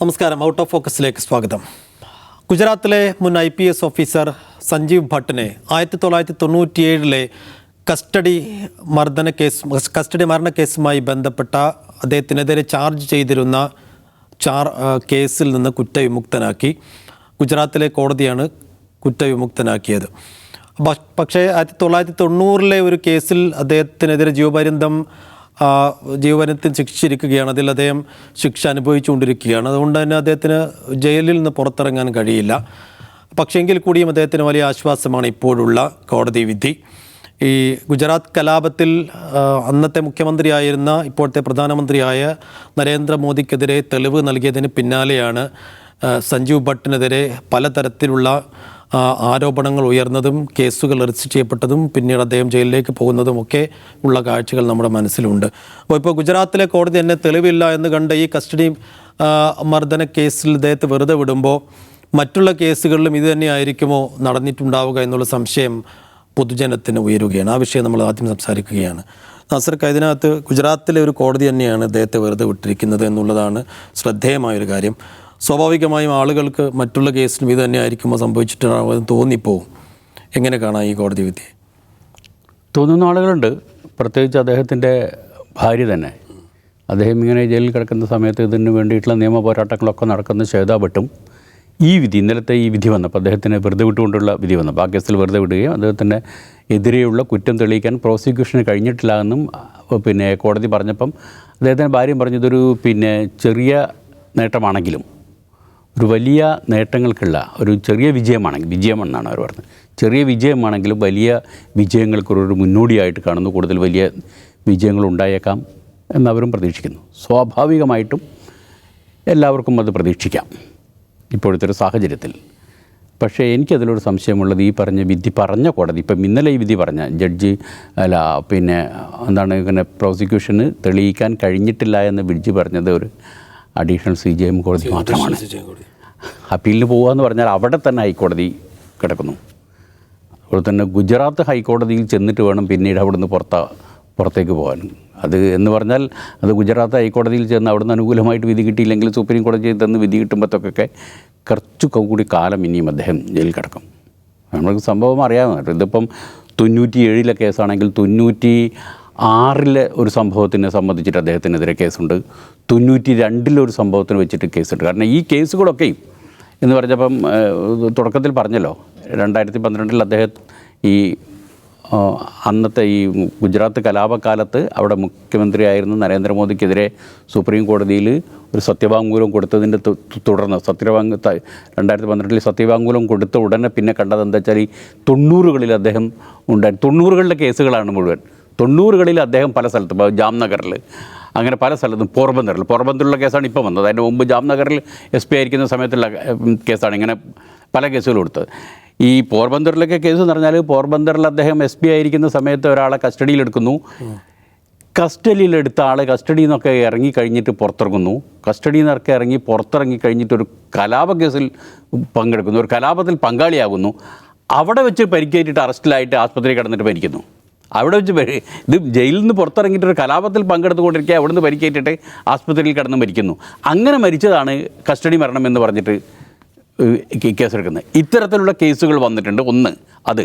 നമസ്കാരം. Out of ഫോക്കസിലേക്ക് സ്വാഗതം. ഗുജറാത്തിലെ മുൻ IPS ഓഫീസർ സഞ്ജീവ് ഭട്ടിനെ 1997 കസ്റ്റഡി മരണക്കേസുമായി ബന്ധപ്പെട്ട അദ്ദേഹത്തിനെതിരെ ചാർജ് ചെയ്തിരുന്ന കേസിൽ നിന്ന് കുറ്റവിമുക്തനാക്കി. ഗുജറാത്തിലെ കോടതിയാണ് കുറ്റവിമുക്തനാക്കിയത്. പക്ഷേ 1990 ഒരു കേസിൽ അദ്ദേഹത്തിനെതിരെ ജീവപര്യന്തം ശിക്ഷിച്ചിരിക്കുകയാണ്. അതിൽ അദ്ദേഹം ശിക്ഷ അനുഭവിച്ചുകൊണ്ടിരിക്കുകയാണ്. അതുകൊണ്ട് തന്നെ അദ്ദേഹത്തിന് ജയിലിൽ നിന്ന് പുറത്തിറങ്ങാൻ കഴിയില്ല. പക്ഷേങ്കിൽ കൂടിയും അദ്ദേഹത്തിന് വലിയ ആശ്വാസമാണ് ഇപ്പോഴുള്ള കോടതി വിധി. ഈ ഗുജറാത്ത് കലാപത്തിൽ അന്നത്തെ മുഖ്യമന്ത്രിയായിരുന്ന ഇപ്പോഴത്തെ പ്രധാനമന്ത്രിയായ നരേന്ദ്രമോദിക്കെതിരെ തെളിവ് നൽകിയതിന് പിന്നാലെയാണ് സഞ്ജീവ് ഭട്ടിനെതിരെ പലതരത്തിലുള്ള ആരോപണങ്ങൾ ഉയർന്നതും കേസുകൾ രജിസ്റ്റർ ചെയ്യപ്പെട്ടതും പിന്നീട് അദ്ദേഹം ജയിലിലേക്ക് പോകുന്നതുമൊക്കെ ഉള്ള കാഴ്ചകൾ നമ്മുടെ മനസ്സിലുണ്ട്. അപ്പോൾ ഇപ്പോൾ ഗുജറാത്തിലെ കോടതി തന്നെ തെളിവില്ല എന്ന് കണ്ട ഈ കസ്റ്റഡി മർദ്ദന കേസിൽ അദ്ദേഹത്തെ വെറുതെ വിടുമ്പോൾ മറ്റുള്ള കേസുകളിലും ഇത് തന്നെയായിരിക്കുമോ നടന്നിട്ടുണ്ടാവുക എന്നുള്ള സംശയം പൊതുജനത്തിന് ഉയരുകയാണ്. ആ വിഷയം നമ്മൾ ആദ്യം സംസാരിക്കുകയാണ്. നാസർക്ക്, ഇതിനകത്ത് ഗുജറാത്തിലെ ഒരു കോടതി തന്നെയാണ് അദ്ദേഹത്തെ വെറുതെ വിട്ടിരിക്കുന്നത് എന്നുള്ളതാണ് ശ്രദ്ധേയമായൊരു കാര്യം. സ്വാഭാവികമായും ആളുകൾക്ക് മറ്റുള്ള കേസിലും ഇത് തന്നെ ആയിരിക്കുമ്പോൾ സംഭവിച്ചിട്ടുണ്ടാകുമെന്ന് തോന്നിപ്പോവും. എങ്ങനെ കാണാം ഈ കോടതി വിധി? തോന്നുന്ന ആളുകളുണ്ട്. പ്രത്യേകിച്ച് അദ്ദേഹത്തിൻ്റെ ഭാര്യ തന്നെ. അദ്ദേഹം ഇങ്ങനെ ജയിലിൽ കിടക്കുന്ന സമയത്ത് ഇതിന് വേണ്ടിയിട്ടുള്ള നിയമ പോരാട്ടങ്ങളൊക്കെ നടക്കുന്ന ശ്വേതാ ഭട്ടും ഈ വിധി, ഇന്നലത്തെ ഈ വിധി വന്നപ്പോൾ അദ്ദേഹത്തിനെ വെറുതെ വിട്ടുകൊണ്ടുള്ള വിധി വന്നപ്പോൾ ആ കേസിൽ വെറുതെ വിടുകയും അദ്ദേഹത്തിൻ്റെ എതിരെയുള്ള കുറ്റം തെളിയിക്കാൻ പ്രോസിക്യൂഷന് കഴിഞ്ഞിട്ടില്ല എന്നും കോടതി പറഞ്ഞപ്പം അദ്ദേഹത്തിൻ്റെ ഭാര്യയും പറഞ്ഞതൊരു ചെറിയ നേട്ടമാണെങ്കിലും ഒരു വലിയ നേട്ടങ്ങൾക്കുള്ള ഒരു ചെറിയ വിജയമെന്നാണ് അവർ പറഞ്ഞത്. ചെറിയ വിജയമാണെങ്കിലും വലിയ വിജയങ്ങൾക്കൊരു മുന്നോടിയായിട്ട് കാണുന്നു. കൂടുതൽ വലിയ വിജയങ്ങൾ ഉണ്ടായേക്കാം എന്നവരും പ്രതീക്ഷിക്കുന്നു. സ്വാഭാവികമായിട്ടും എല്ലാവർക്കും അത് പ്രതീക്ഷിക്കാം ഇപ്പോഴത്തെ ഒരു സാഹചര്യത്തിൽ. പക്ഷേ എനിക്കതിലൊരു സംശയമുള്ളത്, ഈ പറഞ്ഞ വിധി പറഞ്ഞ കോടതി, ഇപ്പം ഇന്നലെ ഈ വിധി പറഞ്ഞ ജഡ്ജി ഇങ്ങനെ പ്രോസിക്യൂഷന് തെളിയിക്കാൻ കഴിഞ്ഞിട്ടില്ല എന്ന് വിധി പറഞ്ഞത് ഒരു അഡീഷണൽ CJM കോടതി മാത്രമാണ്. അപ്പീലിന് പോകുക എന്ന് പറഞ്ഞാൽ അവിടെ തന്നെ ഹൈക്കോടതി കിടക്കുന്നു. അതുപോലെ തന്നെ ഗുജറാത്ത് ഹൈക്കോടതിയിൽ ചെന്നിട്ട് വേണം പിന്നീട് അവിടുന്ന് പുറത്തേക്ക് പോകാൻ. അത് എന്ന് പറഞ്ഞാൽ അത് ഗുജറാത്ത് ഹൈക്കോടതിയിൽ ചെന്ന് അവിടുന്ന് അനുകൂലമായിട്ട് വിധി കിട്ടിയില്ലെങ്കിൽ സുപ്രീം കോടതിയിൽ നിന്ന് വിധി കിട്ടുമ്പോഴത്തൊക്കെ കുറച്ചു കൂടി കാലം ഇനിയും അദ്ദേഹം ജയിലിൽ കിടക്കും. നമ്മൾക്ക് സംഭവം അറിയാവുന്നതാണ്. ഇതിപ്പം 97 കേസാണെങ്കിൽ 96 ഒരു സംഭവത്തിനെ സംബന്ധിച്ചിട്ട് അദ്ദേഹത്തിനെതിരെ കേസുണ്ട്. 92 ഒരു സംഭവത്തിന് വെച്ചിട്ട് കേസുണ്ട്. കാരണം ഈ കേസുകളൊക്കെയും എന്ന് പറഞ്ഞപ്പം തുടക്കത്തിൽ പറഞ്ഞല്ലോ, 2012 അദ്ദേഹം ഈ അന്നത്തെ ഈ ഗുജറാത്ത് കലാപക്കാലത്ത് അവിടെ മുഖ്യമന്ത്രിയായിരുന്ന നരേന്ദ്രമോദിക്കെതിരെ സുപ്രീം കോടതിയിൽ ഒരു സത്യവാങ്മൂലം കൊടുത്തതിൻ്റെ തുടർന്ന് 2012 സത്യവാങ്മൂലം കൊടുത്ത ഉടനെ പിന്നെ കണ്ടത് എന്താ വെച്ചാൽ ഈ 90കളിൽ അദ്ദേഹം ഉണ്ടായി. 90കളുടെ കേസുകളാണ് മുഴുവൻ. 90കളിൽ അദ്ദേഹം പല സ്ഥലത്തും, ഇപ്പോൾ ജാംനഗറിൽ, അങ്ങനെ പല സ്ഥലത്തും, പോർബന്തറിലുള്ള കേസാണ് ഇപ്പോൾ വന്നത്. അതിൻ്റെ മുമ്പ് ജാംനഗറിൽ SP ആയിരിക്കുന്ന സമയത്തുള്ള കേസാണ് ഇങ്ങനെ പല കേസുകൾ കൊടുത്തത്. ഈ പോർബന്തറിലൊക്കെ കേസ് എന്ന് പറഞ്ഞാൽ പോർബന്തറിൽ അദ്ദേഹം SP ആയിരിക്കുന്ന സമയത്ത് ഒരാളെ കസ്റ്റഡിയിലെടുക്കുന്നു. കസ്റ്റഡിയിലെടുത്ത ആൾ കസ്റ്റഡിയിൽ നിന്നൊക്കെ ഇറങ്ങി കഴിഞ്ഞിട്ട് പുറത്തിറങ്ങുന്നു. കസ്റ്റഡിയിൽ നിന്നൊക്കെ പുറത്തിറങ്ങി കഴിഞ്ഞിട്ടൊരു കലാപ കേസിൽ പങ്കെടുക്കുന്നു, ഒരു കലാപത്തിൽ പങ്കാളിയാകുന്നു. അവിടെ വെച്ച് പരിക്കേറ്റിട്ട് അറസ്റ്റിലായിട്ട് ആസ്പത്രി കിടന്നിട്ട് മരിക്കുന്നു. അവിടെ വെച്ച് ഇത് ജയിലിൽ നിന്ന് പുറത്തിറങ്ങിയിട്ട് ഒരു കലാപത്തിൽ പങ്കെടുത്തുകൊണ്ടിരിക്കുക, അവിടെ നിന്ന് പരിക്കേറ്റിട്ട് ആസ്പത്രിയിൽ കിടന്ന് മരിക്കുന്നു. അങ്ങനെ മരിച്ചതാണ് കസ്റ്റഡി മരണം എന്ന് പറഞ്ഞിട്ട് കേസെടുക്കുന്നത്. ഇത്തരത്തിലുള്ള കേസുകൾ വന്നിട്ടുണ്ട്. ഒന്ന് അത്.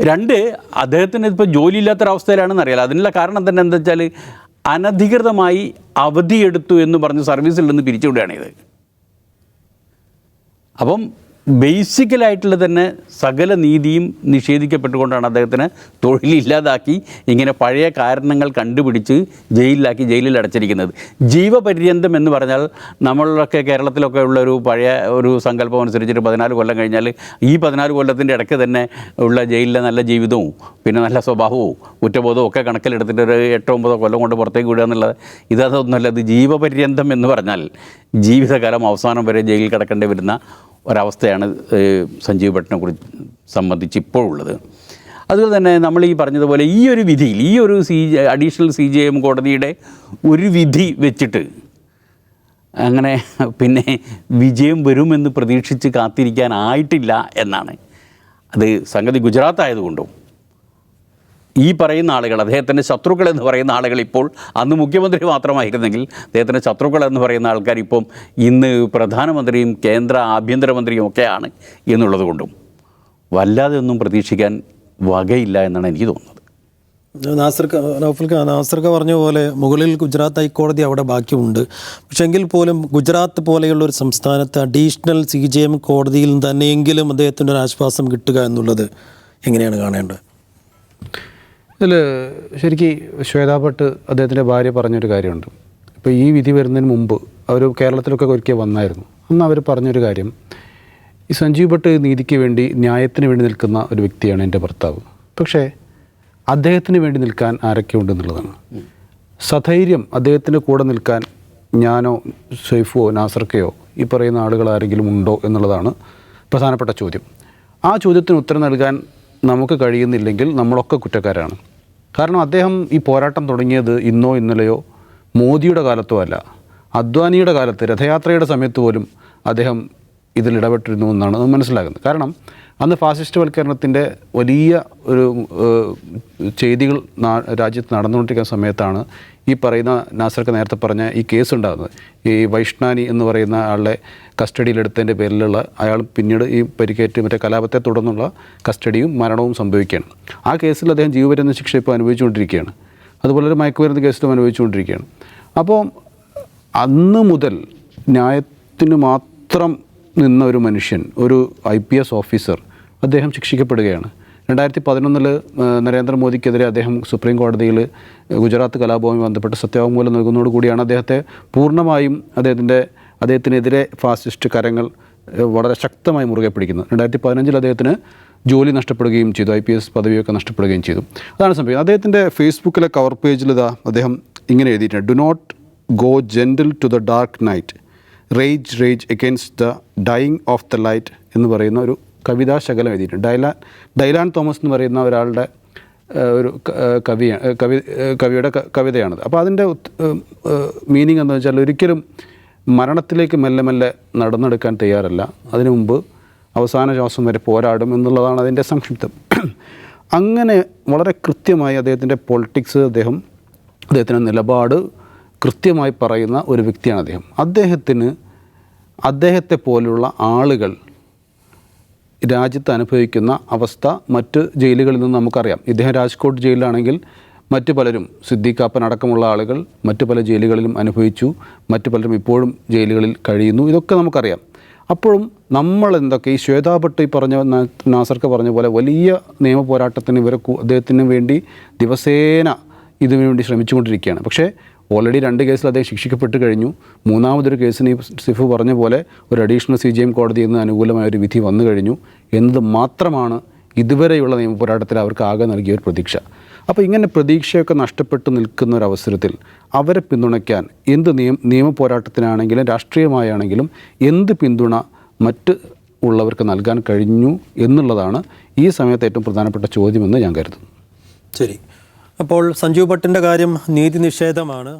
രണ്ട്, അദ്ദേഹത്തിന് ഇപ്പോൾ ജോലിയില്ലാത്തൊരവസ്ഥയിലാണെന്ന് അറിയാലോ. അതിനുള്ള കാരണം തന്നെ എന്താ വെച്ചാൽ അനധികൃതമായി അവധിയെടുത്തു എന്ന് പറഞ്ഞ് സർവീസിൽ നിന്ന് പിരിച്ചുവിടുകയാണ് ഇത്. അപ്പം ബേസിക്കലായിട്ടുള്ള തന്നെ സകല നീതിയും നിഷേധിക്കപ്പെട്ടുകൊണ്ടാണ് അദ്ദേഹത്തിന് തൊഴിലില്ലാതാക്കി ഇങ്ങനെ പഴയ കാരണങ്ങൾ കണ്ടുപിടിച്ച് ജയിലിൽ അടച്ചിരിക്കുന്നത്. ജീവപര്യന്തം എന്ന് പറഞ്ഞാൽ നമ്മളൊക്കെ കേരളത്തിലൊക്കെ ഉള്ള ഒരു പഴയ ഒരു സങ്കല്പം അനുസരിച്ചിട്ട് 14 കൊല്ലം കഴിഞ്ഞാൽ ഈ 14 കൊല്ലത്തിൻ്റെ ഇടയ്ക്ക് തന്നെ ഉള്ള ജയിലിലെ നല്ല ജീവിതവും പിന്നെ നല്ല സ്വഭാവവും കുറ്റബോധവും ഒക്കെ കണക്കിലെടുത്തിട്ട് ഒരു 8-9 കൊല്ലം കൊണ്ട് പുറത്തേക്ക് വിടുക എന്നുള്ളത് ഇതൊന്നുമല്ല. ഇത് ജീവപര്യന്തം എന്ന് പറഞ്ഞാൽ ജീവിതകാലം അവസാനം വരെ ജയിലിൽ കിടക്കേണ്ടി വരുന്ന ഒരവസ്ഥയാണ് സഞ്ജീവ് ഭട്ടിനെ കുറിച്ച് സംബന്ധിച്ച് ഇപ്പോഴുള്ളത്. അതുപോലെ തന്നെ നമ്മൾ ഈ പറഞ്ഞതുപോലെ ഈ ഒരു വിധിയിൽ, ഈ ഒരു അഡീഷണൽ CJM കോടതിയുടെ ഒരു വിധി വെച്ചിട്ട് അങ്ങനെ വിജയം വരുമെന്ന് പ്രതീക്ഷിച്ച് കാത്തിരിക്കാനായിട്ടില്ല എന്നാണ്. അത് സംഗതി ഗുജറാത്ത് ആയതുകൊണ്ടും ഈ പറയുന്ന ആളുകൾ, അദ്ദേഹത്തിൻ്റെ ശത്രുക്കൾ എന്ന് പറയുന്ന ആളുകൾ ഇപ്പോൾ അന്ന് മുഖ്യമന്ത്രി മാത്രമായിരുന്നെങ്കിൽ അദ്ദേഹത്തിൻ്റെ ശത്രുക്കൾ എന്ന് പറയുന്ന ആൾക്കാർ ഇപ്പം ഇന്ന് പ്രധാനമന്ത്രിയും കേന്ദ്ര ആഭ്യന്തരമന്ത്രിയും ഒക്കെയാണ് എന്നുള്ളത് കൊണ്ടും വല്ലാതെ ഒന്നും പ്രതീക്ഷിക്കാൻ വകയില്ല എന്നാണ് എനിക്ക് തോന്നുന്നത്. നാസർക്ക പറഞ്ഞ പോലെ മുകളിൽ ഗുജറാത്ത് ഹൈക്കോടതി അവിടെ ബാക്കിയുണ്ട്. പക്ഷെ എങ്കിൽ പോലും ഗുജറാത്ത് പോലെയുള്ള ഒരു സംസ്ഥാനത്ത് അഡീഷണൽ CJM കോടതിയിൽ തന്നെയെങ്കിലും അദ്ദേഹത്തിൻ്റെ ഒരു ആശ്വാസം കിട്ടുക എന്നുള്ളത് എങ്ങനെയാണ് കാണേണ്ടത്? ഇതിൽ ശരിക്കും ശ്വേതാ ഭട്ട് അദ്ദേഹത്തിൻ്റെ ഭാര്യ പറഞ്ഞൊരു കാര്യമുണ്ട്. ഇപ്പോൾ ഈ വിധി വരുന്നതിന് മുമ്പ് അവർ കേരളത്തിലൊക്കെ ഒരിക്കൽ വന്നായിരുന്നു. അന്ന് അവർ പറഞ്ഞൊരു കാര്യം, ഈ സഞ്ജീവ് ഭട്ട് നീതിക്ക് വേണ്ടി, ന്യായത്തിന് വേണ്ടി നിൽക്കുന്ന ഒരു വ്യക്തിയാണ് എൻ്റെ ഭർത്താവ്. പക്ഷേ അദ്ദേഹത്തിന് വേണ്ടി നിൽക്കാൻ ആരൊക്കെ ഉണ്ടെന്നുള്ളതാണ്. സധൈര്യം അദ്ദേഹത്തിൻ്റെ കൂടെ നിൽക്കാൻ ഞാനോ സൈഫോ നാസർക്കയോ ഈ പറയുന്ന ആളുകൾ ആരെങ്കിലും ഉണ്ടോ എന്നുള്ളതാണ് പ്രധാനപ്പെട്ട ചോദ്യം. ആ ചോദ്യത്തിന് ഉത്തരം നൽകാൻ നമുക്ക് കഴിയുന്നില്ലെങ്കിൽ നമ്മളൊക്കെ കുറ്റക്കാരാണ്. കാരണം അദ്ദേഹം ഈ പോരാട്ടം തുടങ്ങിയത് ഇന്നോ ഇന്നലെയോ മോദിയുടെ കാലത്തോ അല്ല. അദ്വാനിയുടെ കാലത്ത് രഥയാത്രയുടെ സമയത്ത് പോലും അദ്ദേഹം ഇതിൽ ഇടപെട്ടിരുന്നു എന്നാണ് മനസ്സിലാകുന്നത്. കാരണം അന്ന് ഫാസിസ്റ്റ് വൽക്കരണത്തിൻ്റെ വലിയ ഒരു ചെയ്തികൾ രാജ്യത്ത് നടന്നുകൊണ്ടിരിക്കുന്ന സമയത്താണ് ഈ പറയുന്ന നാസർക്ക് നേരത്തെ പറഞ്ഞ ഈ കേസ് ഉണ്ടാകുന്നത്. ഈ വൈഷ്ണാനി എന്ന് പറയുന്ന ആളുടെ കസ്റ്റഡിയിലെടുത്തതിൻ്റെ പേരിലുള്ള അയാൾ പിന്നീട് ഈ പരിക്കേറ്റ് മറ്റേ കലാപത്തെ തുടർന്നുള്ള കസ്റ്റഡിയും മരണവും സംഭവിക്കുകയാണ്. ആ കേസിൽ അദ്ദേഹം ജീവപര്യന്ത ശിക്ഷ ഇപ്പോൾ അനുഭവിച്ചുകൊണ്ടിരിക്കുകയാണ്. അതുപോലെ ഒരു മയക്കുമരുന്ന് കേസിലും അനുഭവിച്ചുകൊണ്ടിരിക്കുകയാണ്. അപ്പോൾ അന്ന് മുതൽ ന്യായത്തിന് മാത്രം നിന്ന ഒരു മനുഷ്യൻ, ഒരു IPS ഓഫീസർ, അദ്ദേഹം ശിക്ഷിക്കപ്പെടുകയാണ്. 2011 നരേന്ദ്രമോദിക്കെതിരെ അദ്ദേഹം സുപ്രീം കോടതിയിൽ ഗുജറാത്ത് കലാപവുമായി ബന്ധപ്പെട്ട് സത്യവാങ്മൂലം നൽകുന്നതോടുകൂടിയാണ് അദ്ദേഹത്തെ പൂർണ്ണമായും അദ്ദേഹത്തിനെതിരെ ഫാസിസ്റ്റ് കരങ്ങൾ വളരെ ശക്തമായി മുറുകെ പിടിക്കുന്നത്. 2015 അദ്ദേഹത്തിന് ജോലി നഷ്ടപ്പെടുകയും ചെയ്തു, IPS പദവിയൊക്കെ നഷ്ടപ്പെടുകയും ചെയ്തു. അതാണ് സംഭവിക്കുന്നത്. അദ്ദേഹത്തിൻ്റെ ഫേസ്ബുക്കിലെ കവർ പേജിൽ അദ്ദേഹം ഇങ്ങനെ എഴുതിയിട്ടുണ്ട്: do not go gentle to the dark night, rage against the dying of the light എന്ന് പറയുന്ന ഒരു കവിതാശകലം എഴുതിയിട്ടുണ്ട്. ഡൈലാൻ തോമസ് എന്ന് പറയുന്ന ഒരാളുടെ ഒരു കവിയുടെ കവിതയാണത്. അപ്പോൾ അതിൻ്റെ മീനിങ് എന്താണെന്ന് വെച്ചാൽ, ഒരിക്കലും മരണത്തിലേക്ക് മെല്ലെ മെല്ലെ നടന്നെടുക്കാൻ തയ്യാറല്ല, അതിനു മുമ്പ് അവസാന ശ്വാസം വരെ പോരാടും എന്നുള്ളതാണ് അതിൻ്റെ സംക്ഷിപ്തം. അങ്ങനെ വളരെ കൃത്യമായി അദ്ദേഹത്തിൻ്റെ പൊളിറ്റിക്സ്, അദ്ദേഹത്തിൻ്റെ നിലപാട് കൃത്യമായി പറയുന്ന ഒരു വ്യക്തിയാണ് അദ്ദേഹം. അദ്ദേഹത്തെ പോലുള്ള ആളുകൾ രാജ്യത്ത് അനുഭവിക്കുന്ന അവസ്ഥ മറ്റ് ജയിലുകളിൽ നിന്ന് നമുക്കറിയാം. ഇദ്ദേഹം രാജ്കോട്ട് ജയിലിലാണെങ്കിൽ മറ്റു പലരും, സിദ്ദീഖാപ്പൻ അടക്കമുള്ള ആളുകൾ മറ്റു പല ജയിലുകളിലും അനുഭവിച്ചു, മറ്റു പലരും ഇപ്പോഴും ജയിലുകളിൽ കഴിയുന്നു. ഇതൊക്കെ നമുക്കറിയാം. അപ്പോഴും നമ്മൾ എന്തൊക്കെ ഈ ശ്വേതാ ഭട്ട് ഈ പറഞ്ഞ നാസർക്ക് പറഞ്ഞ പോലെ വലിയ നിയമ പോരാട്ടത്തിന് അദ്ദേഹത്തിന് വേണ്ടി ദിവസേന ഇതിനു വേണ്ടി ശ്രമിച്ചുകൊണ്ടിരിക്കുകയാണ്. പക്ഷേ ഓൾറെഡി 2 കേസിൽ അദ്ദേഹം ശിക്ഷിക്കപ്പെട്ട് കഴിഞ്ഞു. മൂന്നാമതൊരു കേസിന് ഈ സിഫു പറഞ്ഞ പോലെ ഒരു അഡീഷണൽ CJM കോടതിയിൽ നിന്ന് അനുകൂലമായ ഒരു വിധി വന്നു കഴിഞ്ഞു എന്നത് മാത്രമാണ് ഇതുവരെയുള്ള നിയമ പോരാട്ടത്തിൽ അവർക്ക് ആകെ നൽകിയ ഒരു പ്രതീക്ഷ. അപ്പോൾ ഇങ്ങനെ പ്രതീക്ഷയൊക്കെ നഷ്ടപ്പെട്ട് നിൽക്കുന്ന ഒരവസരത്തിൽ അവരെ പിന്തുണയ്ക്കാൻ എന്ത് നിയമ പോരാട്ടത്തിനാണെങ്കിലും രാഷ്ട്രീയമായാണെങ്കിലും എന്ത് പിന്തുണ മറ്റ് ഉള്ളവർക്ക് നൽകാൻ കഴിഞ്ഞു എന്നുള്ളതാണ് ഈ സമയത്ത് ഏറ്റവും പ്രധാനപ്പെട്ട ചോദ്യമെന്ന് ഞാൻ കരുതുന്നു. ശരി. അപ്പോൾ സഞ്ജീവ് ഭട്ടിൻ്റെ കാര്യം നീതി നിഷേധമാണ്.